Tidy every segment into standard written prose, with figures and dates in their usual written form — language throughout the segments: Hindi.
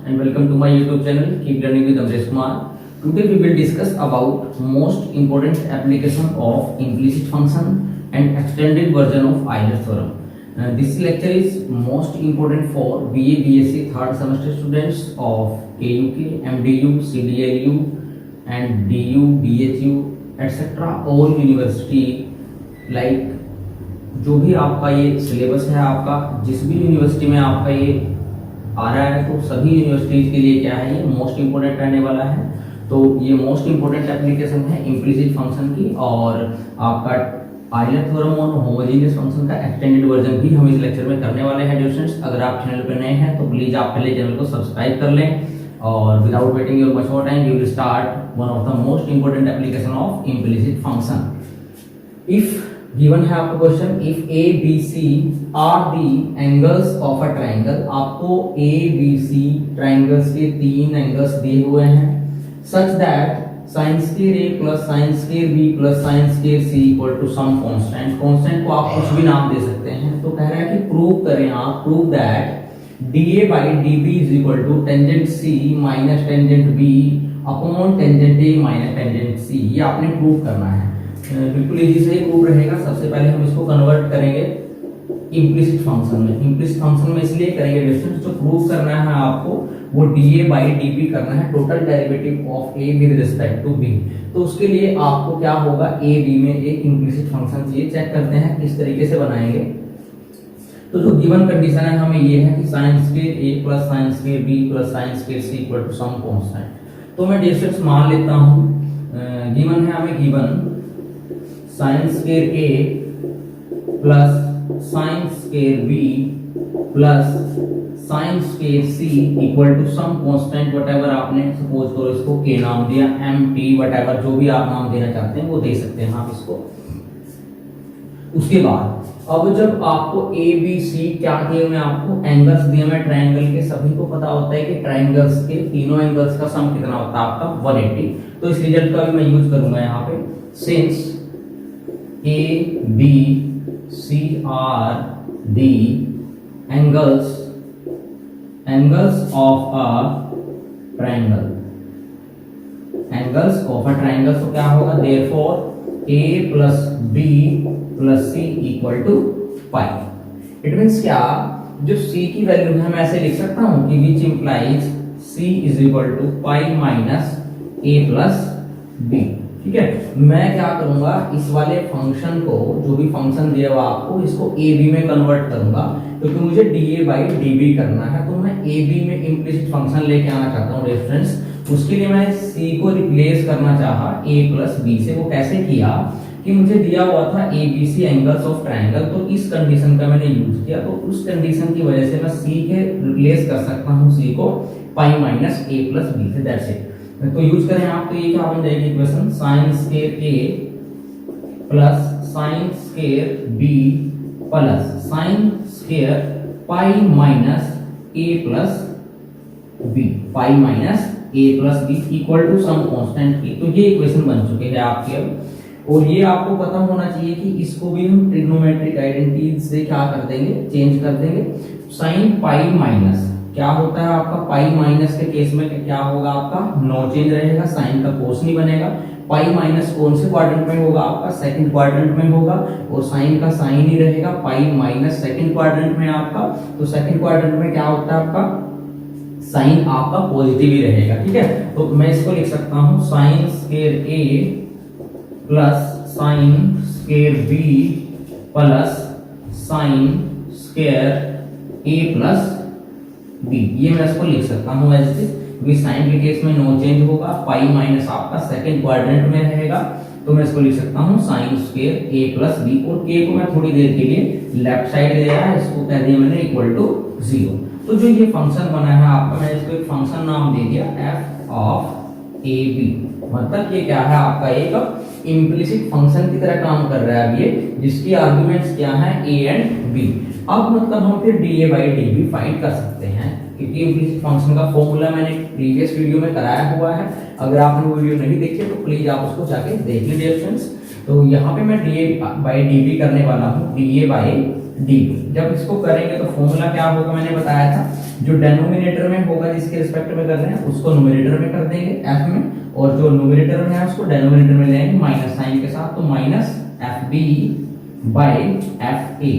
and welcome to my YouTube channel Keep Learning with Amresh Kumar. Today we will discuss about most important application of implicit function and extended version of Euler theorem. This lecture is most important for BA BSc third semester students of KUK, MDU, CDLU and DU, BHU etc. all university like जो भी आपका ये सिलेबस है, आपका जिस भी यूनिवर्सिटी में आपका ये आ रहा है तो सभी यूनिवर्सिटीज के लिए क्या है, ये मोस्ट इंपोर्टेंट रहने वाला है। तो ये मोस्ट इंपोर्टेंट एप्लीकेशन है इम्प्लिसिट फंक्शन की, और आपका आइलर थ्योरम और होमोजेनियस फंक्शन का एक्सटेंडेड वर्जन भी हम इस लेक्चर में करने वाले हैं। डियर स्टूडेंट्स, अगर आप चैनल पर नए हैं तो प्लीज आप पहले चैनल को सब्सक्राइब कर लें, और without waiting your much more time we will start one of the most important application of implicit function. If given है आपका question, if A B C are the angles of a triangle, आपको ए बी सी ट्राइंगल्स के तीन एंगल्स दिए हुए हैं, such that sin square a plus sin square b plus sin square c equal to some constant. Constant को आप कुछ भी नाम दे सकते हैं। तो कह रहा है कि प्रूव करें आप, prove that dA by dB is equal to tangent c minus tangent b upon tangent a minus tangent c। ये आपने प्रूव करना है, बिल्कुल इजी से ही प्रूव रहेगा। सबसे पहले हम इसको कन्वर्ट करेंगे इम्प्लिसिट फंक्शन में। इम्प्लिसिट फंक्शन में इसलिए करेंगे डिस्टेंस, जो प्रूव करना है आपको वो dA by dB करना है, total derivative of a with respect to b। तो उसके लिए आपको क्या होगा, a b में एक इम्प्लिसिट फंक्शन चाहिए। चेक करते हैं किस तरीके से बनाएंगे। तो जो गिवन कंडीशन है हमें ये है कि sin square a plus sin square b plus sin square c equal to some constant. तो मैं डिस्टेंस मान लेता हूं, गिवन है हमें, given sin square a plus sin square b plus sin square c equal to some constant whatever आपने सपोज करो इसको k नाम दिया, m t व्हाटएवर जो भी आप नाम देना चाहते हैं वो दे सकते हैं आप इसको। उसके बाद अब जब आपको a b c क्या दिए हुए, आपको एंगल्स दिए हुए ट्रायंगल के, सभी को पता होता है कि ट्रायंगल्स के तीनों एंगल्स का सम कितना होता है आपका 180। तो इस रिजल्ट का भी मैं यूज करूंगा यहाँ पे, since a b c are the angles of a triangle, angles of a triangle। तो क्या होगा, therefore a plus b plus c equal to pi। It means क्या, जो c की वैल्यू है मैं ऐसे लिख सकता हूं कि which implies c is equal to pi minus a plus b। ठीक है, मैं क्या करूंगा, इस वाले फंक्शन को, जो भी फंक्शन दिया हुआ आपको, इसको a b में कन्वर्ट करूंगा क्योंकि मुझे dA by dB करना है। तो मैं a b में इम्प्लिसिट फंक्शन लेके आना चाहता हूं रेफरेंस। उसके लिए मैं c को रिप्लेस करना चाहा a प्लस b से। वो कैसे किया कि मुझे दिया हुआ था a b c angles of triangle, तो इस कंडीशन का मैंने यूज किया। तो उस कंडीशन की वजह से मैं c के रिप्लेस कर सकता हूं c को pi minus a plus b से, दैट्स इट। तो यूज करें आप, तो ये क्या बन जाएगी equation, sin square a plus sin square b plus sin square pi minus a plus b, pi minus a plus b equal to some constant की। तो ये इक्वेशन बन चुके हैं आपके अब। और ये आपको पता होना चाहिए कि इसको भी हम ट्रिग्नोमेट्रिक आइडेंटिटीज से क्या कर देंगे, चेंज कर देंगे। sin पाई माइनस क्या होता है आपका, पाई माइनस के केस में क्या होगा आपका, नो चेंज रहेगा, साइन का कोस नहीं बनेगा। पाई माइनस कौन से क्वाड्रेंट में होगा आपका, सेकंड क्वाड्रेंट में होगा, और साइन का साइन ही रहेगा। पाई माइनस सेकंड क्वाड्रेंट में आपका, तो सेकंड क्वाड्रेंट में क्या होता है आपका, साइन आपका पॉजिटिव ही रहेगा। ठीक है, तो मैं इसको लिख सकता हूं sine square a plus sine square b plus sine square a plus b। ये मैं इसको लिख सकता हूं ऐसे, क्योंकि साइन के केस में नो चेंज होगा, पाई माइनस आपका सेकंड क्वाड्रेंट में रहेगा। तो मैं इसको लिख सकता हूं sine square a plus b, और k को मैं थोड़ी देर के लिए लेफ्ट साइड ले आया, इसको कह दिया मैंने इक्वल टू 0। तो जो ये फंक्शन बना है आपका, मैंने इसको एक फंक्शन नाम दे दिया f ऑफ a b। मतलब ये क्या है आपका, एक इम्प्लिसिट फंक्शन की तरह काम कर रहा है अब ये, जिसकी आर्गुमेंट्स क्या है, a एंड b। अब मतलब हम फिर dA by dB फाइंड कर सकते हैं, क्योंकि इम्प्लिसिट फंक्शन का फॉर्मूला मैंने प्रीवियस वीडियो में कराया हुआ है। अगर आपने वो वीडियो नहीं देखी तो प्लीज आप उसको जाके देख लीजिए फ्रेंड्स। तो यहाँ पे मैं dA by dB करने वाला हूँ, dA by डी। जब इसको करेंगे तो फॉर्मूला क्या होगा मैंने बताया था, जो डेनोमिनेटर में होगा जिसके रिस्पेक्ट में कर रहे हैं उसको न्यूमरेटर में कर देंगे एफ में, और जो न्यूमरेटर में है उसको डेनोमिनेटर में लेंगे माइनस साइन के साथ, तो minus F B by F A.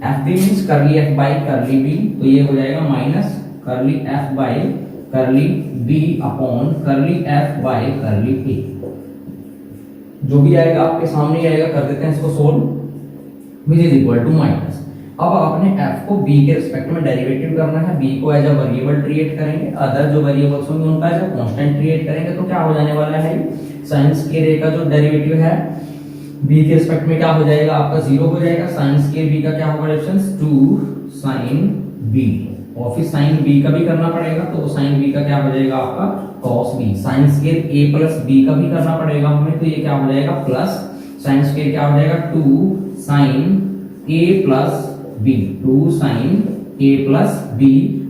F B means curly F by curly B, तो ये हो जाएगा minus curly F by curly B upon curly F by curly A. जो भी आएगा आपके सामने ही आएगा, कर देते हैं इसको solve, which is equal to minus. अब आपने f को b के रिस्पेक्ट में डेरिवेटिव करना है, b को एज अ वेरिएबल ट्रीट करेंगे, अदर जो वेरिएबल्स होंगे उनका एज अ कांस्टेंट ट्रीट करेंगे, तो क्या हो जाने वाला है, sin स्क्वायर a का जो डेरिवेटिव है b के रिस्पेक्ट में क्या हो जाएगा आपका 0 हो जाएगा, sin स्क्वायर b का क्या होगा डिफरेंस 2 sin b, और फिर sin b का भी करना पड़ेगा, तो sin b का क्या हो जाएगा आपका cos b, sin square a plus b का भी करना पड़ेगा हमें, तो ये क्या हो जाएगा प्लस sin स्क्वायर क्या हो जाएगा 2 sin a plus b, 2 sin a plus b,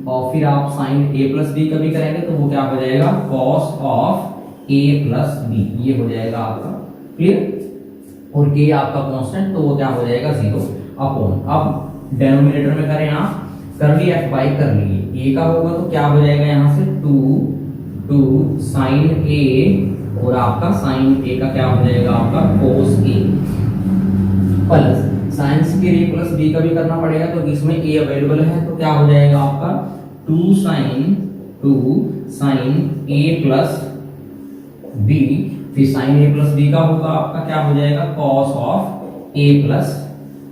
और फिर आप sin a प्लस b का भी करेंगे तो वो क्या हो जाएगा cos of a plus b, ये हो जाएगा आपका क्लियर, और k आपका कांस्टेंट तो वो क्या हो जाएगा 0 अपॉन, अब डेनोमिनेटर में करें आप करली f बाई करली a का होगा तो क्या हो जाएगा यहाँ से 2 sin a, और आपका sin a का क्या हो जाएगा आपका cos a, plus sin square a plus b का भी करना पड़ेगा, तो इसमें a अवेलेबल है तो क्या हो जाएगा आपका 2 sin a प्लस b, फिर sin a प्लस b का होगा आपका क्या हो जाएगा cos of a plus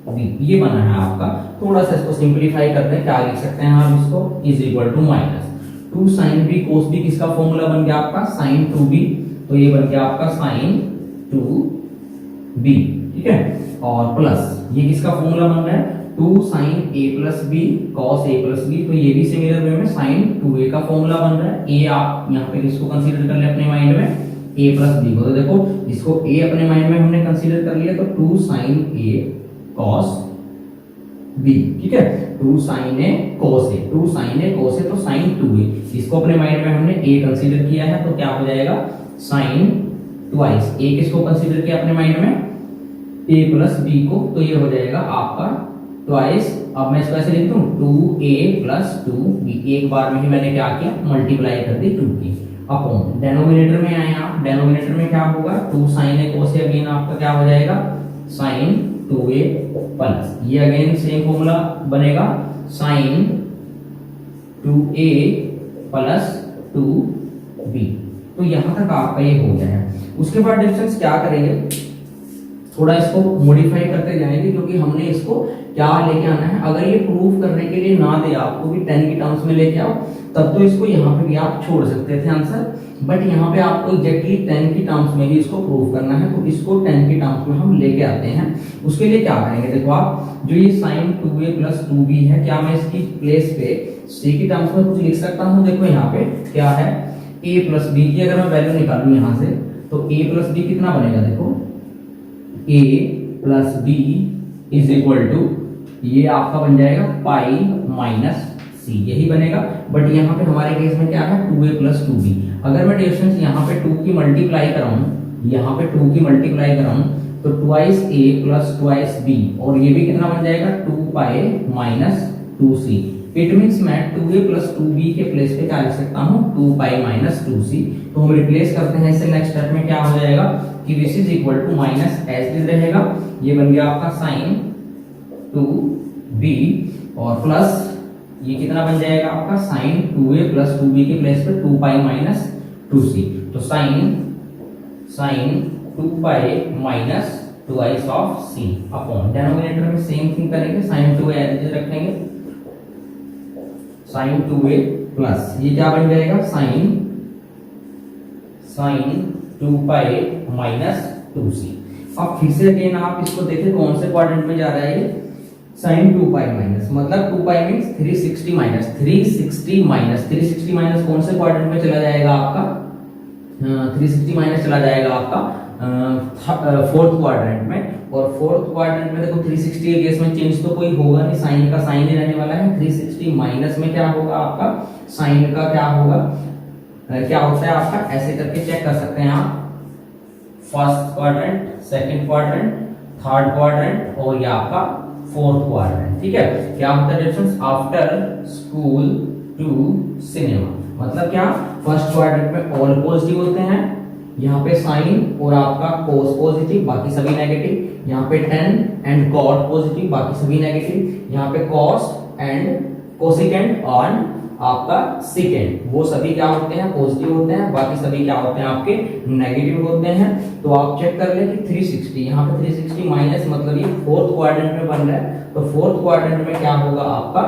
b, ये बना है आपका। थोड़ा सा इसको सिंपलीफाई करते हैं, क्या लिख सकते हैं आप इसको, is equal to minus 2 sin b cos b, किसका फॉर्मूला बन गया आपका sin 2b, तो ये बन गया आपका sin 2b, ठीक है, और प्लस ये किसका फॉर्मूला बन रहा है 2 sin a plus b cos a plus b, तो ये भी सिमिलर वे में sin 2a का फॉर्मूला बन रहा है। a आप यहाँ पे इसको कंसीडर कर ले अपने माइंड में a प्लस b को, तो देखो इसको a अपने माइंड में हमने कंसीडर कर लिया, तो 2 sin a cos b, ठीक है, 2 sin a cos a, 2 sin a cos a, तो sin 2a, इसको अपने माइंड में हमने a कंसीडर किया है, तो क्या हो जाएगा sin ट्वाइस a, किसको कंसीडर किया अपने माइंड में a प्लस b को, तो ये हो जाएगा आपका ट्वाइस, अब मैं इसको ऐसे लिख दूं 2a प्लस 2b, एक बार में ही मैंने क्या किया मल्टीप्लाई कर दी 2 की, अपॉन डेनोमिनेटर में आए आप, डेनोमिनेटर में क्या होगा 2 sin a cos a, again आपका क्या हो जाएगा sin 2a प्लस, ये अगेन सेम फॉर्मूला बनेगा sin 2a प्लस 2b, तो यहां तक आपका ये हो गया है। उसके बाद डिफरेंस क्या करेंगे, थोड़ा इसको मॉडिफाई करते जाएंगे, क्योंकि हमने इसको क्या लेके आना है, अगर ये प्रूफ करने के लिए ना दे आपको भी 10 की टर्म्स में लेके आओ, तब तो इसको यहाँ पे भी आप छोड़ सकते थे आंसर, बट यहाँ पे आपको एग्जैक्टली 10 की टर्म्स में ही इसको प्रूफ करना है, तो इसको 10 की टर्म्स में हम लेके आते हैं। उसके लिए क्या करेंगे, देखो आप जो ये sin 2a प्लस 2b है, क्या मैं इसकी प्लेस पे c की टर्म्स में कुछ लिख सकता हूँ, देखो यहाँ पे क्या है a प्लस b की अगर मैं वैल्यू निकालूं यहाँ से, तो a प्लस b कितना बनेगा, देखो a plus b is equal to, ये आपका बन जाएगा पाई माइनस c, यही बनेगा, बट यहाँ पे हमारे केस में क्या है 2a प्लस 2b, अगर मैं डिफरेंस यहाँ पे 2 की मल्टीप्लाई कराऊं, यहाँ पे 2 की मल्टीप्लाई कराऊं, तो twice a plus twice b, और ये भी कितना बन जाएगा 2 pi minus 2c, it means मैं 2a प्लस 2b के प्लेस पे क्या लिख सकता हूँ 2 पाई माइनस 2c, तो हम रिप्लेस करते हैं इसे, नेक्स्ट स्टेप में क्या हो जाएगा कि this is equal to minus as is रहेगा, ये बन गया आपका sin 2b, और प्लस ये कितना बन जाएगा आपका sin 2a प्लस 2b के प्लेस पे 2 पाई माइनस 2c, तो sin 2 pi minus twice of c upon, denominator में सेम थिंग करेंगे, sin 2a एज रखेंगे, sin 2a प्लस ये क्या बन जाएगा sin 2 पाई माइनस 2c। अब फिर से अगेन आप इसको देखें कौन से क्वाड्रेंट में जा रहा है, ये sin 2 पाई माइनस, मतलब 2 पाई मींस 360 माइनस कौन से क्वाड्रेंट में चला जाएगा आपका, 360 माइनस चला जाएगा आपका फोर्थ क्वाड्रेंट में, और फोर्थ क्वाड्रेंट में देखो 360 के केस में चेंज तो कोई होगा नहीं, साइन का साइन ही रहने वाला है, 360 माइनस में क्या होगा आपका साइन का क्या होगा, क्या होता है आपका, ऐसे करके चेक कर सकते हैं आप, first quadrant, second quadrant, third quadrant, और ये आपका फोर्थ क्वाड्रेंट। ठीक है, क्या होता है distance after school to cinema, मतलब क्या फर्स्ट क्वाड्रेंट में ऑल पॉजिटिव होते हैं, यहाँ पे साइन और आपका कोस पॉजिटिव, बाकी सभी नेगेटिव, यहाँ पे टेन एंड कॉट पॉजिटिव, बाकी सभी नेगेटिव, यहाँ पे कॉस एंड कोसिकेंड और आपका सेकेंड, वो सभी क्या होते हैं पॉजिटिव होते हैं, बाकी सभी क्या होते हैं आपके नेगेटिव होते हैं। तो आप चेक कर ले कि 360, यहाँ पे 360 माइनस, मतलब ये फोर्थ क्वाड्रेंट में बन रहा है, तो फोर्थ क्वाड्रेंट में क्या होगा आपका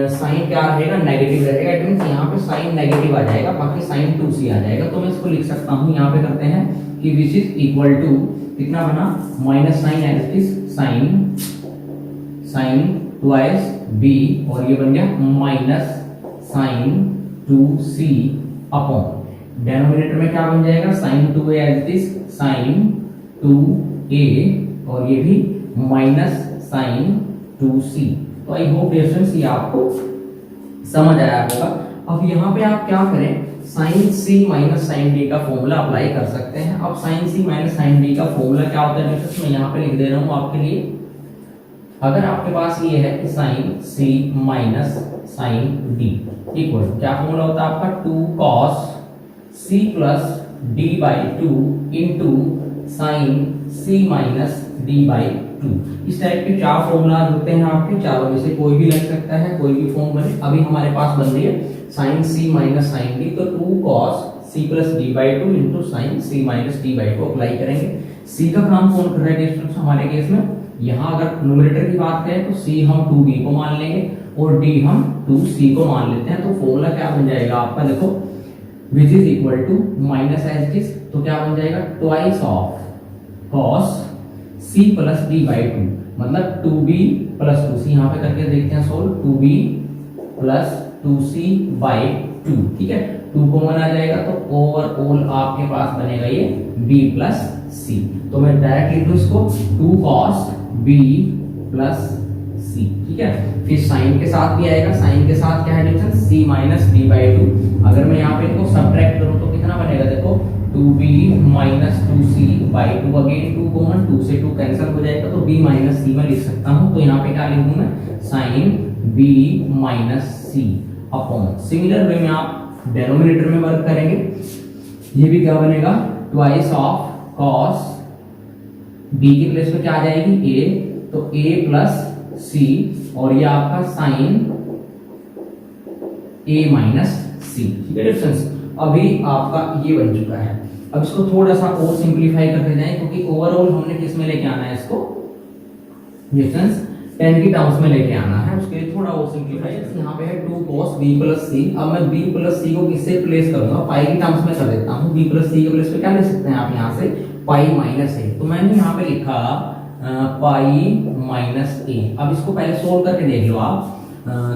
साइन क्या रहेगा, नेगेटिव रहेगा। इट मींस यहाँ पे साइन नेगेटिव आ जाएगा, बाकी साइन 2c आ जाएगा। तो मैं इसको लिख सकता हूँ, यहाँ पे करते हैं कि विच इज इक्वल टू कितना बना, minus sine as sine twice b, और ये बन गया minus sign 2c upon denominator में क्या बन जाएगा, sine 2a as it is sine 2a, और ये भी माइनस साइन 2c। तो आई होप डिफरेंस ये आपको समझ आया होगा। अब यहाँ पे आप क्या करें, sine c minus sine d का फॉर्मूला अप्लाई कर सकते हैं। अब sine c minus sine d का फॉर्मूला क्या होता है डिफरेंस, मैं यहाँ पे लिख दे रहा हूँ आपके लिए। अगर आपके पास ये है कि sine c minus sine d equal क्या फॉर्मूला होता है आपका, 2 cos c plus d by 2 into sine c minus d by 2। इस टाइप के चार फॉर्मूला होते हैं आपके, चारों में से कोई भी लग सकता है, कोई भी फॉर्म बने। अभी हमारे पास बन रही है sine c minus sine d, तो 2 cos c plus d by 2 into sine c minus d by 2 apply करेंगे। c का काम कौन कर रहा है डिस्टेंस हमारे केस में, यहाँ अगर न्यूमरेटर की बात करें तो c हम 2b को मान लेंगे और d हम 2c को मान लेते हैं। तो फॉर्मूला क्या बन जाएगा आपका, देखो which is equal to minus as it is, तो क्या बन जाएगा twice of cos c plus d by 2, मतलब 2b प्लस 2c, यहाँ पे करके देखते हैं solve, 2b plus 2c by 2। ठीक है, 2 कॉमन आ जाएगा तो ओवरऑल आपके पास बनेगा ये b प्लस c। तो मैं डायरेक्ट लिख दूं इसको 2 cos b प्लस c। ठीक है, फिर साइन के साथ भी आएगा, साइन के साथ क्या है difference, c minus d by 2। अगर मैं यहाँ पे इनको सब्ट्रैक्ट करूँ तो कितना बनेगा, देखो 2b minus 2c by 2, again 2 common, 2 से 2 कैंसिल हो जाएगा, तो b माइनस c में लिख सकता हूँ। तो यहाँ पे क्या लिख दूं मैं, sine b minus c upon, similar way में आप डेनोमिनेटर में वर्क करेंगे, ये भी क्या बनेगा ट्वाइस ऑफ cos b की प्लेस पे क्या आ जाएगी a, तो a प्लस c, और ये आपका साइन a माइनस c। ठीक है डिफरेंस, अभी आपका ये बन चुका है। अब इसको थोड़ा सा और सिंपलीफाई करते जाएं, क्योंकि ओवरऑल हमने किस में लेके आना है इसको, डिफरेंस 10 की टर्म्स में लेके आना है, उसके लिए थोड़ा और सिंपलीफाई। यहाँ पे है 2 cos b प्लस c। अब मैं b प्लस c को किससे प्लेस करूंगा, पाई की टर्म्स में कर देता हूँ। b प्लस c के प्लेस पे क्या ले सकते हैं आप, यहाँ से पाई माइनस a, तो मैंने यहाँ पे लिखा पाई माइनस a। अब इसको पहले सोल्व करके देख लो आप,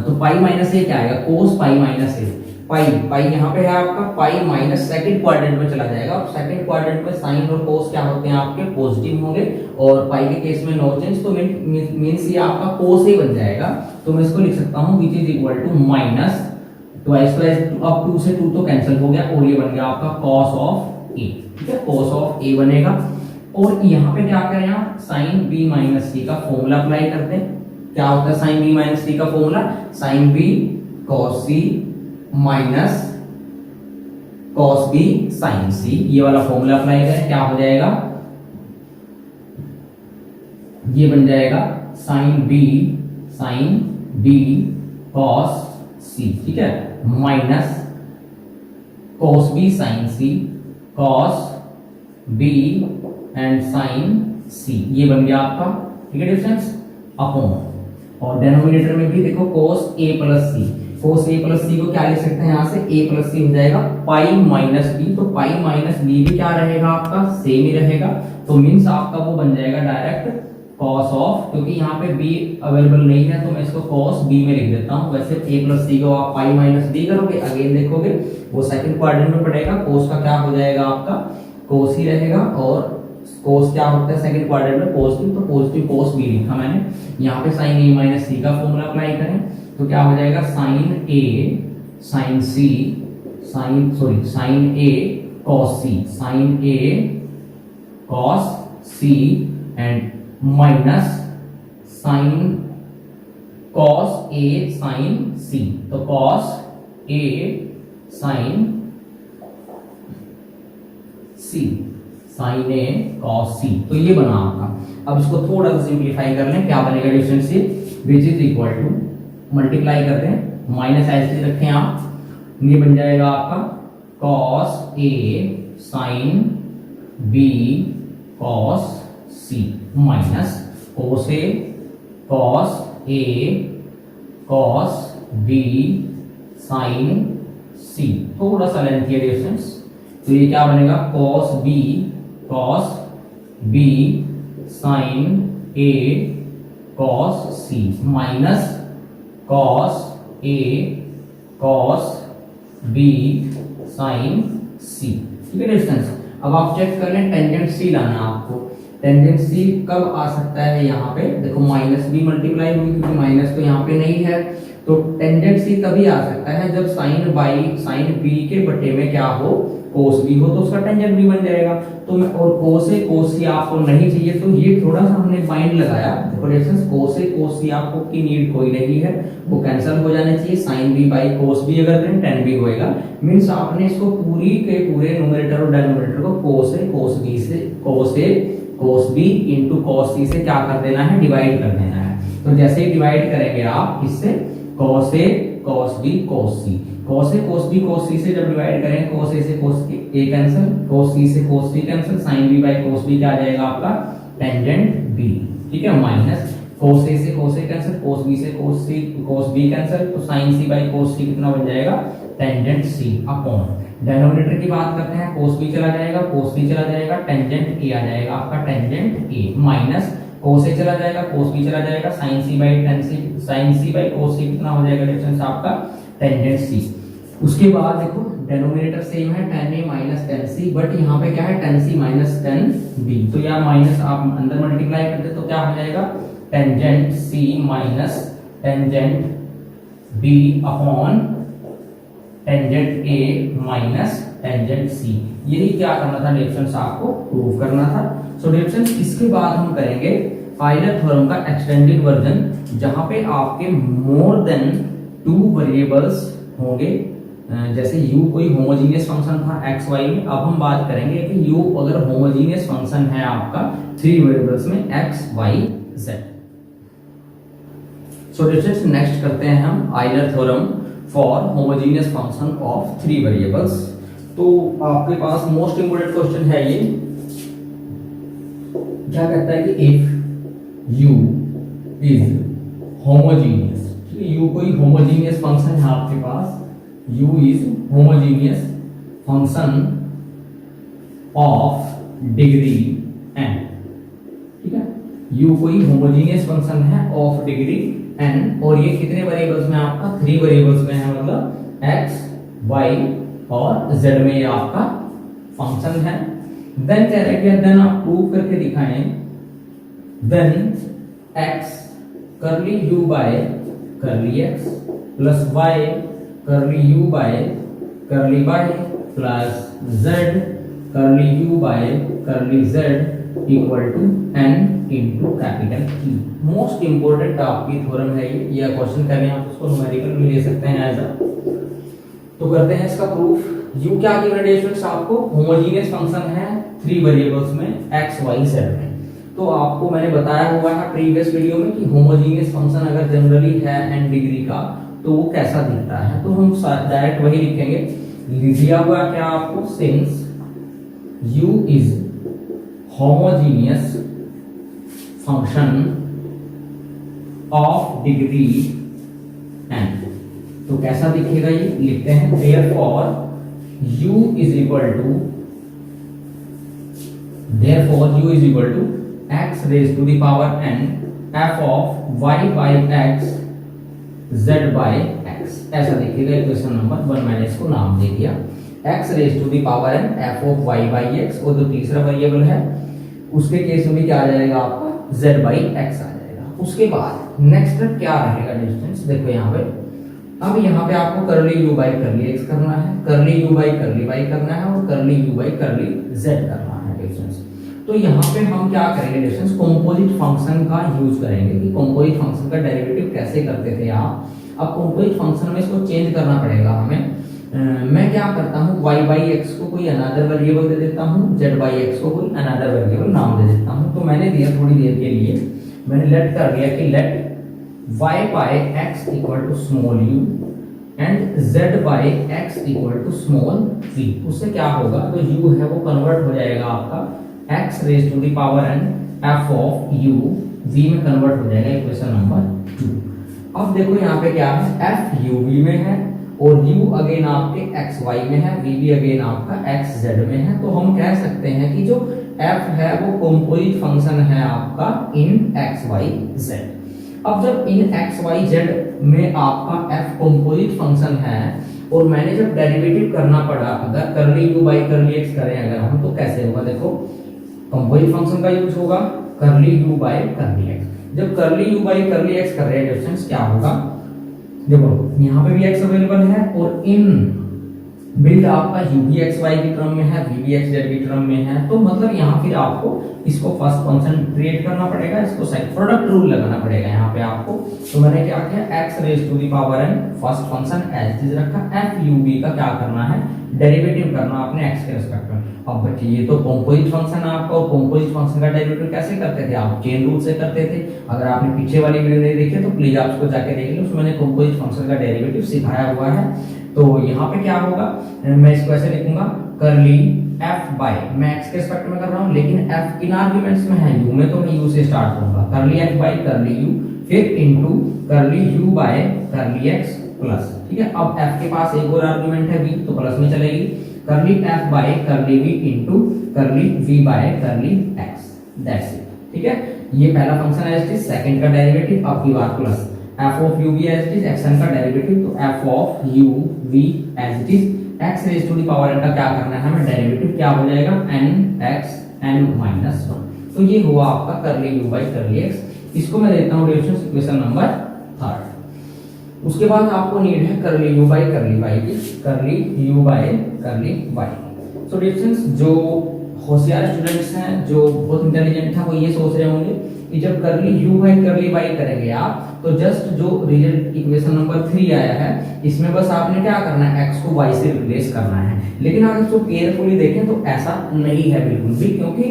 तो पाई माइनस a क्या आएगा, कोस पाई माइनस a। पाई पाई यहाँ पे है आपका, पाई माइनस सेकंड क्वाड्रेंट में चला जाएगा, और सेकंड क्वाड्रेंट में साइन और कोस क्या होते हैं आपके पॉजिटिव होंगे, और पाई के केस में नो चेंज, तो मींस ये आपका कोस ही बन जाएगा। तो मैं इसको लिख सकता हूँ which is equal to minus twice twice, अब 2 से 2 तो कैंसिल हो गया, और ये बन गया आपका cos ऑफ a। ठीक है, cos ऑफ a बनेगा। और यहाँ पे क्या करें आप, साइन b माइनस c का फॉर्मूला अप्लाई करते हैं। क्या होता है साइन b माइनस c का formula, sine b cos c minus cos b sin c, ये वाला फॉर्मूला अप्लाई करें, क्या हो जाएगा, ये बन जाएगा साइन b cos c। ठीक है, minus cos b sin c, cos b and sin c, ये बन गया आपका। ठीक है डिफरेंस, अपॉन, और डेनोमिनेटर में भी देखो cos a plus c, cos a plus c को क्या लिख सकते हैं, यहाँ से a प्लस c हो जाएगा पाई माइनस b, तो पाई माइनस b भी क्या रहेगा आपका, सेम ही रहेगा। तो मीन्स आपका वो बन जाएगा डायरेक्ट cos ऑफ, क्योंकि यहाँ पे b अवेलेबल नहीं है तो मैं इसको cos b में लिख देता हूँ। वैसे a प्लस c को आप पाई माइनस b करोगे, अगेन देखोगे वो सेकंड क्वाड्रेंट में पड़ेगा, cos का क्या हो जाएगा आपका, cos ही रहेगा, और cos क्या होता है सेकंड क्वाड्रेंट में पॉजिटिव, तो पॉजिटिव cos b लिखा मैंने। यहाँ पे sin a माइनस c का फॉर्मूला अप्लाई करें तो क्या हो जाएगा, sin a sin c sin a cos c, sin a cos c and minus sine cos A sine C, तो cos A sine C, sine A cos C, तो ये बना आपका। अब इसको थोड़ा सा सिंप्लीफाई कर लें, क्या बनेगा differentiate, which is equal to multiply करते हैं, माइनस ऐसे रखें आप, ये बन जाएगा आपका cos A sine B cos C minus cos A cos B sign सी, थोड़ा सा लेंथ है डिफरेंस, तो ये क्या बनेगा cos B sign A cos C minus cos A cos B sign सी, ठीक है डिस्टेंस। अब आप चेक कर लें, टेंजेंट सी लाना है आपको। टेंजेंट सी कब आ सकता है, यहाँ पे देखो माइनस बी मल्टीप्लाई हुई, क्योंकि माइनस तो यहाँ पे नहीं है, तो टेंजेंट सी तभी आ सकता है जब साइन बी के बटे में क्या हो, कोस बी हो, तो उसका टेंजेंट भी बन जाएगा। तो मैं और कोस सी आपको नहीं चाहिए, तो ये थोड़ा सा हमने माइंड लगाया, देखो डिस्टेंस कोस सी आपको की नीड कोई नहीं है, वो कैंसिल हो जाने चाहिए। Sine B by cos B अगर करें टेन बी होएगा, मीन्स आपने इसको पूरी के पूरे न्यूमरेटर और डिनोमिनेटर को कोस बी इंटू कोस सी से क्या कर देना है, डिवाइड कर देना है। तो जैसे ही डिवाइड करेंगे आप इससे cos A cos B cos C, cos A cos B cos C से जब डिवाइड करेंगे, कॉस ए से cos A cancel, cos C से cos C cancel, sine B by cos B क्या आ जाएगा आपका टेंजेंट बी, ठीक है, माइनस कोस ए से कोस ए कैंसिल, कोस बी से कोस बी कैंसिल, तो साइन सी बाई कोस सी कितना बन जाएगा टेंजेंट सी अपॉन, डिनोमिनेटर की बात करते हैं, कोस बी चला जाएगा, कोस बी चला जाएगा, टेंजेंट ए आ जाएगा आपका टेंजेंट ए माइनस कोस ए चला जाएगा, कोस बी चला जाएगा, साइन सी बाई कोस सी कितना हो जाएगा डिफरेंस आपका टेंजेंट सी। उसके बाद देखो डिनोमिनेटर सेम है, tan a minus tan c, but यहाँ पे क्या है tan c minus tan b, तो यार माइनस आप अंदर मल्टीप्लाई करते तो क्या हो जाएगा tangent c minus tangent b upon tangent a minus tangent c। यही क्या करना था डिफरेंस आपको प्रूव करना था। सो डिफरेंस इसके बाद हम करेंगे आयलर थ्योरम का एक्सटेंडेड वर्जन, जहां पे आपके मोर देन 2 वेरिएबल्स होंगे। जैसे u कोई होमोजीनियस फंक्शन था x y में, अब हम बात करेंगे कि u अगर होमोजीनियस फंक्शन है आपका 3 वेरिएबल्स में x y z। So difference next करते हैं हम Euler theorem for homogeneous function of 3 variables. तो आपके पास मोस्ट इंपोर्टेंट क्वेश्चन है ये, क्या कहता है कि if u is homogeneous, u कोई होमोजीनियस फंक्शन है आपके पास, u is homogeneous function of degree n, ठीक है, u कोई होमोजीनियस फंक्शन है ऑफ डिग्री n, और ये कितने वेरिएबल्स में आपका 3 वेरिएबल्स में है, मतलब x y और z में ये आपका फंक्शन है। देन कह रहे हैं, देन आप प्रूव करके दिखाएं, then x curly u by curly x plus y curly u by curly y plus z curly u by curly z equal to n into capital Q। Most important आपकी थ्योरम है ये क्वेश्चन करें आप उसको न्यूमेरिकल में ले सकते हैं एज अ। तो करते हैं इसका प्रूफ। u क्या गिवन डिफरेंस आपको होमोजीनियस फंक्शन है 3 वेरिएबल्स में x y z में। तो आपको मैंने बताया हुआ है प्रीवियस वीडियो में कि होमोजीनियस फंक्शन अगर जनरली है n डिग्री का तो वो कैसा दिखता है, तो हम डायरेक्ट वही लिखेंगे। दिया हुआ क्या आपको, since u is homogeneous function of degree n, तो कैसा दिखेगा ये लिखते हैं, therefore u is equal to x raised to the power n f of y by x z by x, ऐसा दिखेगा। इक्वेशन नंबर 1 मैंने इसको नाम दे दिया x raised to the power n f of y by x, और जो तीसरा वेरिएबल है उसके केस में भी क्या आ जाएगा आपका z by x आ जाएगा। उसके बाद नेक्स्ट स्टेप क्या रहेगा डिस्टेंस, देखो यहाँ पे, अब यहाँ पे आपको करली u बाई करली x करना है, करली u बाई करली y करना है, और करली u बाई करली z करना है डिस्टेंस। तो यहाँ पे हम क्या करेंगे डिफरेंस, कंपोजिट फंक्शन का यूज करेंगे कि कंपोजिट फंक्शन का डेरिवेटिव कैसे करते थे आप। अब कंपोजिट फंक्शन में इसको चेंज करना पड़ेगा हमें। मैं क्या करता हूँ, y बाई एक्स को कोई अनदर वेरिएबल दे देता हूँ, z बाई एक्स को कोई अनदर वेरिएबल नाम दे देता हूँ। तो मैंने दिया थोड़ी देर के लिए, मैंने लेट कर दिया कि let y by x equal to small u and z by x equal to small v। उससे क्या होगा, तो u है वो कन्वर्ट हो जाएगा आपका x raise to the power n f of u v में कन्वर्ट हो जाएगा, इक्वेशन नंबर 2। अब देखो यहाँ पे क्या है, f u v में है और u अगेन आपके x y में है, v भी अगेन आपका x z में है। तो हम कह सकते हैं कि जो f है वो कंपोजिट फंक्शन है आपका इन x y z। अब जब इन x y z में आपका f कंपोजिट फंक्शन है और मैंने जब डेरिवेटिव करना पड़ा, अगर करली u बाई करली x करें अगर हम, तो कैसे होगा, देखो कंपोजिट फंक्शन का यूज होगा करली u बाई करली x। जब करली u बाई करली x कर रहे हैं डिफरेंस क्या होगा, देखो यहाँ पे भी x अवेलेबल है और इन बिल्ड आपका u भी x y की टर्म में है, v भी x z की टर्म में है। तो मतलब यहाँ फिर आपको इसको फर्स्ट फंक्शन क्रिएट करना पड़ेगा, इसको सेकंड प्रोडक्ट रूल लगाना पड़ेगा यहाँ पे आपको। तो मैंने क्या किया, x raise to the power n first function as it is रखा, f u v का क्या करना है, डेरिवेटिव करना अपने x के रिस्पेक्ट में। अब बच्चे ये तो कंपोजिट फंक्शन है आपका, और कंपोजिट फंक्शन का डेरिवेटिव कैसे करते थे आप, चेन रूल से करते थे। अगर आपने पीछे वाली वीडियो नहीं देखी तो प्लीज आप उसको जाके देख लो, उसमें मैंने कंपोजिट फंक्शन का डेरिवेटिव सिखाया हुआ है। तो यहाँ पे क्या होगा, मैं इसको ऐसे लिखूंगा करली f बाय, मैं x के रिस्पेक्ट में कर रहा हूँ लेकिन f इन आर्गुमेंट्स में है u में, तो मैं u से स्टार्ट करूंगा, करली f बाय करली u, फिर इनटू करली u by curly x plus, ठीक है। अब f के पास एक और आर्गुमेंट है v, तो प्लस में चलेगी, करली f बाय करली v इनटू करली v bye curly x, that's it, ठीक है। ये पहला फंक्शन है, इसकी सेकंड का डेरिवेटिव अब की बार plus f of u v as it is, action का डेरिवेटिव, तो f of u v as it is, x raise to the power n का क्या करना है हमें, डेरिवेटिव क्या हो जाएगा, n x n माइनस 1। तो ये हुआ आपका करली u बाय करली x। इसको मैं देता हूँ डिफरेंस इक्वेशन नंबर 3। उसके बाद आपको नीड है करली u बाय करली y की, करली u by curly y। So difference जो होशियार स्टूडेंट्स हैं, जो बहुत इंटेलिजेंट था, वो ये सोच रहे होंगे कि जब करली u बाय करली y करेंगे आप, तो जस्ट जो रिजल्ट इक्वेशन नंबर 3 आया है इसमें बस आपने क्या करना है, x को y से रिप्लेस करना है। लेकिन अगर इसको केयरफुली देखें तो ऐसा नहीं है बिल्कुल भी, क्योंकि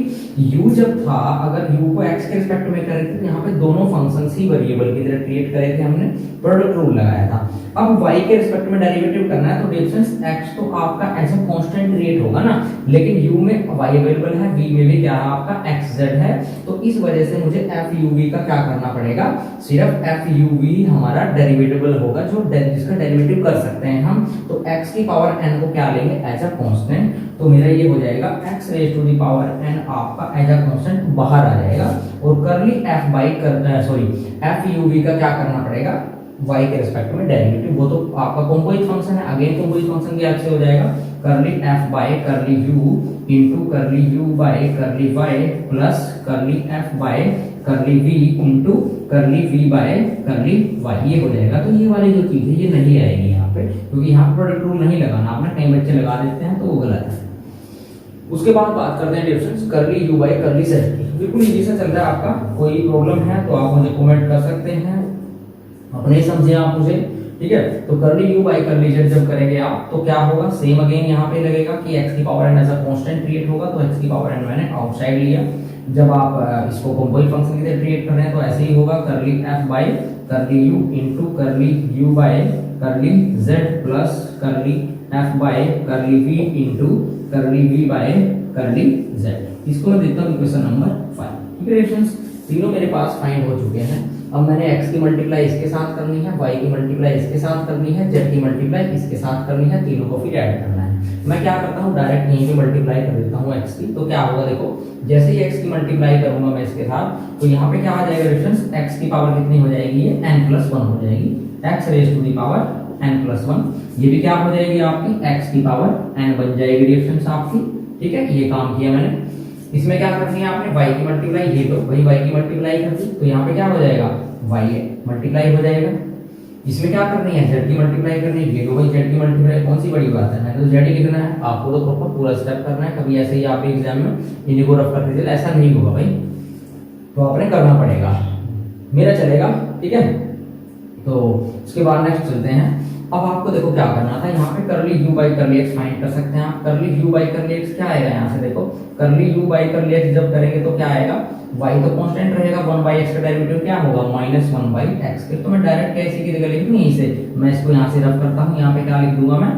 u जब था, अगर u को x के रिस्पेक्ट में करे थे तो यहाँ पे दोनों फंक्शंस ही वेरिएबल की तरह क्रिएट करे थे हमने, प्रोडक्ट रूल लगाया था। अब y के रिस्पेक्ट में डेरिवेटिव करना है तो डिफरेंस x तो आपका एज अ कांस्टेंट क्रिएट होगा ना, लेकिन u में y अवेलेबल है, v में भी क्या है आपका xz है। तो इस वजह से मुझे f u v का क्या करना पड़ेगा, सिर्फ f u v हमारा डेरिवेटिबल होगा, जो जिसका डेरिवेटिव कर सकते हैं हम। तो x की पावर n को क्या लेंगे, एज अ कांस्टेंट, तो मेरा ये हो जाएगा x raise to the power n आपका एज अ कांस्टेंट बाहर आ जाएगा। और करली f बाई f u v का क्या करना पड़ेगा, y के रिस्पेक्ट में डेरिवेटिव, वो तो आपका कंपोजिट फंक्शन है, अगेन कंपोजिट फंक्शन के से हो जाएगा करली f बाय करली u इनटू करली u by curly y plus करली f बाय करली v इनटू करली v बाय करली y, ये हो जाएगा। तो ये वाली जो चीज है ये नहीं आएगी यहाँ पे, क्योंकि यहाँ प्रोडक्ट रूल नहीं लगाना आपने, कई बच्चे लगा देते हैं तो वो गलत है। उसके बाद बात करते हैं डिफरेंस करली u बाय करली z की। बिल्कुल इजी से चल रहा है आपका, कोई प्रॉब्लम है तो आप मुझे कमेंट कर सकते हैं, अपने समझे आप मुझे, ठीक है। तो करली u बाय करली z जब करेंगे आप तो क्या होगा, सेम अगेन यहाँ पे लगेगा कि x की power n as a constant create होगा, तो x की पावर n मैंने आउटसाइड लिया। जब आप इसको कंपोजिट फंक्शन की तरह क्रिएट कर रहे हैं तो ऐसे ही होगा, करली f बाय करली u इनटू करली u by curly z plus करली f बाय करली v इनटू करली v बाय करली z। इसको मैं देता हूँ इक्वेशन नंबर 5, ठीक है। डिफरेंस तीनों मेरे पास फाइंड हो चुके हैं। अब मैंने x की मल्टीप्लाई इसके साथ करनी है, y की मल्टीप्लाई इसके साथ करनी है, z की मल्टीप्लाई इसके साथ करनी है, तीनों को फिर ऐड करना है। मैं क्या करता हूँ, डायरेक्ट यहीं पे मल्टीप्लाई कर देता हूँ x की। तो क्या होगा, देखो जैसे ही x की मल्टीप्लाई करूंगा मैं इसके साथ, तो यहाँ पे क्या आ जाएगा डिफरेंस, x की पावर कितनी हो जाएगी, ये n+1 हो जाएगी, x raise to the power n+1। ये भी क्या हो जाएगी आपकी, x की पावर n बन जाएगी डिफरेंस आपकी, ठीक है। ये काम किया मैंने। इसमें क्या करनी है आपने, y की मल्टीप्लाई, ये तो वही y की मल्टीप्लाई कर दी, तो यहाँ पे क्या हो जाएगा, y मल्टीप्लाई हो जाएगा, इसमें क्या करनी है, जेड की मल्टीप्लाई करनी है, ये भाई जेड की मल्टीप्लाई कौन सी बड़ी बात है, मैंने तो जेड ही लिखना है, आपको तो प्रॉपर पूरा स्टेप करना है। कभी ऐसे ही आप एग्जाम में इन्हीं को रफ कर दीजिए, ऐसा नहीं होगा भाई, तो आपने करना पड़ेगा, मेरा चलेगा, ठीक है। तो उसके बाद नेक्स्ट चलते हैं। अब आपको देखो क्या करना था, यहाँ पे करली यू बाई करली एक्स फाइंड कर सकते हैं आप। करली यू बाई करली एक्स क्या आएगा, यहाँ से देखो करली यू बाई करली एक्स जब करेंगे तो क्या आएगा, y तो कांस्टेंट रहेगा, 1/x का डेरिवेटिव क्या होगा, -1/x। फिर तो मैं डायरेक्ट कैसे की जगह लिख दूं, यहीं से मैं इसको यहाँ से रफ करता हूँ, यहाँ पे क्या लिख दूंगा मैं,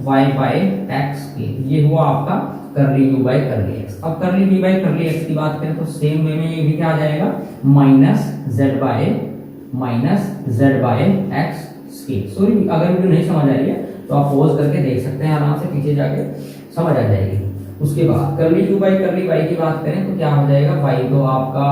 -y/x के, ये हुआ आपका करली यू बाई करली एक्स। अब करली v बाई करली एक्स की बात करें तो सेम वे में ये भी क्या आ जाएगा, -z/x के। सॉरी अगर वीडियो नहीं समझ आ रही है तो आप पॉज करके देख सकते हैं, आराम से पीछे जाके समझ आ जाएगी। उसके बाद करली यू बाई करली वाई की बात करें तो क्या हो जाएगा, वाई तो आपका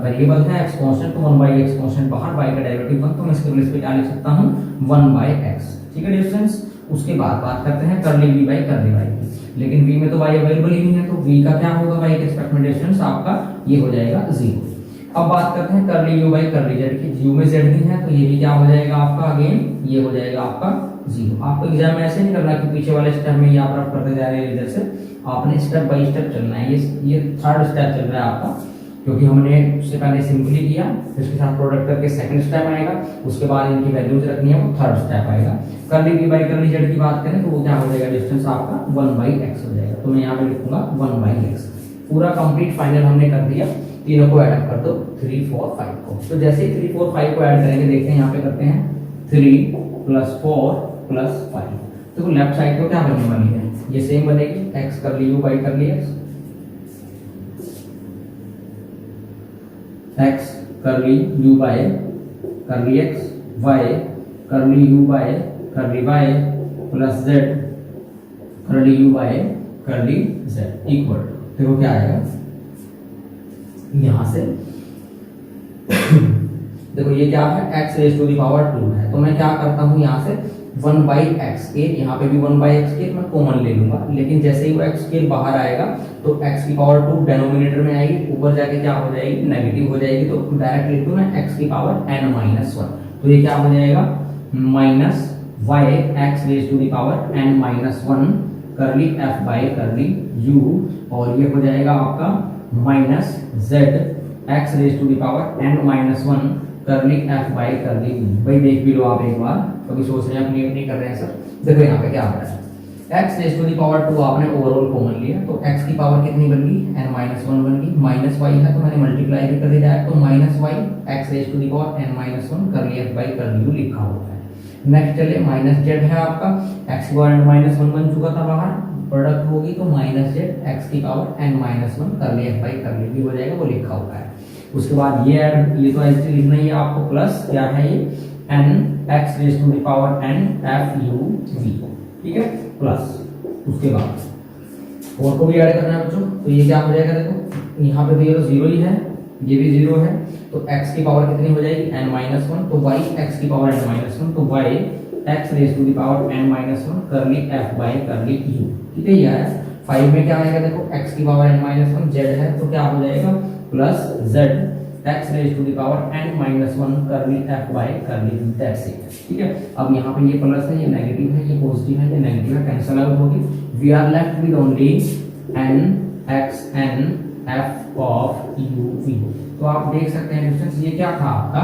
वेरिएबल है, एक्स कांस्टेंट, तो 1/x कांस्टेंट बाहर, वाई का डेरिवेटिव 1, तो मैं इसके प्लेस पे क्या लिख सकता हूं, 1/x, ठीक है डिफरेंस। उसके बाद बात करते हैं करली v बाई करली वाई की, लेकिन v में तो y अवेलेबल ही नहीं है, तो v का क्या होगा, y के रिस्पेक्ट में डिफरेंस आपका ये हो जाएगा 0। अब बात करते हैं करली यू बाई करली जेड की, u में z नहीं है तो ये भी क्या हो जाएगा आपका, अगेन ये हो जाएगा आपका 0। आपको एग्जाम में ऐसे नहीं करना कि पीछे वाले स्टेप में यहाँ पर करते जा रहे हैं, इधर से आपने स्टेप बाय स्टेप चलना है। ये थर्ड स्टेप चल रहा है आपका, क्योंकि हमने उससे पहले सिंपली किया, इसके साथ प्रोडक्ट करके सेकंड स्टेप आएगा, उसके बाद इनकी वैल्यूज रखनी है, वो थर्ड स्टेप आएगा। करली v बाई करली जेड की बात करें तो वो क्या हो जाएगा, डिस्टेंस आपका 1/x हो जाएगा, तो मैं यहाँ पे लिखूंगा 1/x। पूरा कंप्लीट फाइनल हमने कर दिया, तीनों को ऐड अप कर दो, 3 4 5 को। तो जैसे ही 3 4 5 को ऐड करेंगे, देखते हैं यहाँ पे करते हैं 3 + 4 + 5, तो लेफ्ट साइड को क्या बनने वाली है, ये सेम बनेगी, x करली u बाई करली x, x curly u by करली x, y curly u by करली y plus z curly u by करली z इक्वल, देखो क्या आएगा यहां से देखो ये क्या है, x raise to the power 2 है, तो मैं क्या करता हूं यहां से 1/x के, यहाँ पे भी 1/x के मैं कॉमन ले लूंगा, लेकिन जैसे ही वो x के बाहर आएगा तो x की पावर 2 डिनोमिनेटर में आएगी, ऊपर जाके क्या हो जाएगी, नेगेटिव हो जाएगी, तो डायरेक्ट लिख दूं मैं x की पावर n-1, तो ये क्या हो जाएगा -y(x rays to the power n-1) curly f by curly u, और ये हो जाएगा आपका -z(x rays to the power n-1) curly f by curly u। भाई देख भी लो आप एक बार, कभी सोच रहे हैं क्लियर नहीं कर रहे हैं सर, देखो यहाँ पे क्या आ रहा है, x raise to the power 2 आपने ओवरऑल कॉमन लिया, तो x की पावर कितनी बन गई, n-1 बन गई, माइनस y है तो मैंने मल्टीप्लाई भी कर दिया है, तो -y x raise to the power n-1 curly f by curly u लिखा हुआ है। नेक्स्ट चलिए -z है आपका, x की पावर n-1 बन चुका था बाहर, प्रोडक्ट होगी तो -z x की power n-1 curly f by करली v हो जाएगा, वो लिखा हुआ है। उसके बाद ये तो ऐसे लिखना ही है आपको, प्लस क्या है ये n x raise to the power n f u v, ठीक है, प्लस उसके बाद और को भी ऐड करना है बच्चों, तो ये क्या हो जाएगा, देखो यहाँ पे तो ये तो 0 ही है, ये भी 0 है, तो x की पावर कितनी हो जाएगी n-1, तो y x की पावर n-1, तो y x raise to the power n-1 curly f by curly u, ठीक है। ये है 5 में क्या आएगा, देखो x की पावर n-1 z है, तो क्या हो जाएगा plus z x raise to the power n-1 curly f by curly u, that's it, ठीक है। अब यहाँ पे ये प्लस है, ये नेगेटिव है, ये पॉजिटिव है, ये नेगेटिव है, कैंसिल आउट होगी, we are left with only n x n f of u v। तो आप देख सकते हैं डिफरेंस, ये क्या था आपका,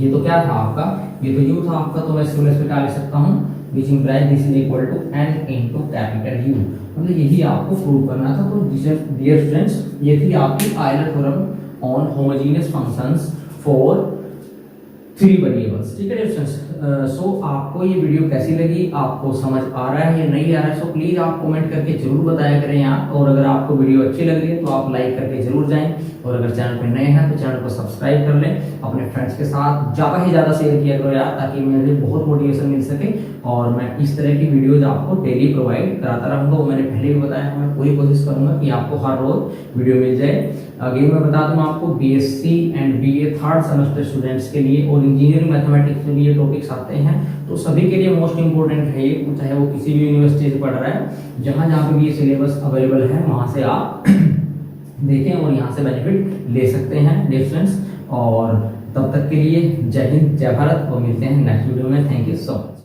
ये तो क्या था आपका, ये तो u था आपका, तो मैं इसको प्लेस पे क्या लिख सकता हूँ, which implies this is equal to n into capital U, मतलब यही आपको प्रूव करना था। तो डियर फ्रेंड्स, ये थी आपकी Euler theorem on homogeneous functions for 3 variables, ठीक है डियर फ्रेंड्स। सो आपको ये वीडियो कैसी लगी, आपको समझ आ रहा है या नहीं आ रहा है, सो प्लीज आप कमेंट करके जरूर बताया करें यहाँ, और अगर आपको वीडियो अच्छी लग रही है तो आप लाइक करके जरूर जाएं, और अगर चैनल पे नए हैं तो चैनल को सब्सक्राइब कर लें, अपने फ्रेंड्स के साथ ज़्यादा से ज़्यादा शेयर किया करो यार, ताकि मुझे बहुत मोटिवेशन मिल सके, और मैं इस तरह की वीडियोज आपको डेली प्रोवाइड कराता रहूँगा। वो मैंने पहले भी बताया, मैं पूरी कोशिश करूँगा कि आपको हर रोज वीडियो मिल जाए। अगेन मैं बता दूँ आपको, BSc and BA third semester students के लिए और इंजीनियरिंग मैथमेटिक्स में भी ये टॉपिक्स आते हैं, तो सभी के लिए मोस्ट इंपॉर्टेंट है ये, चाहे वो किसी भी यूनिवर्सिटी से पढ़ रहा है, जहाँ पे भी ये सिलेबस अवेलेबल है वहाँ से आप देखें और यहाँ से बेनिफिट ले सकते हैं डियर फ्रेंड्स। और तब तक के लिए जय हिंद, जय भारत और मिलते हैं नेक्स्ट वीडियो में। Thank you so much.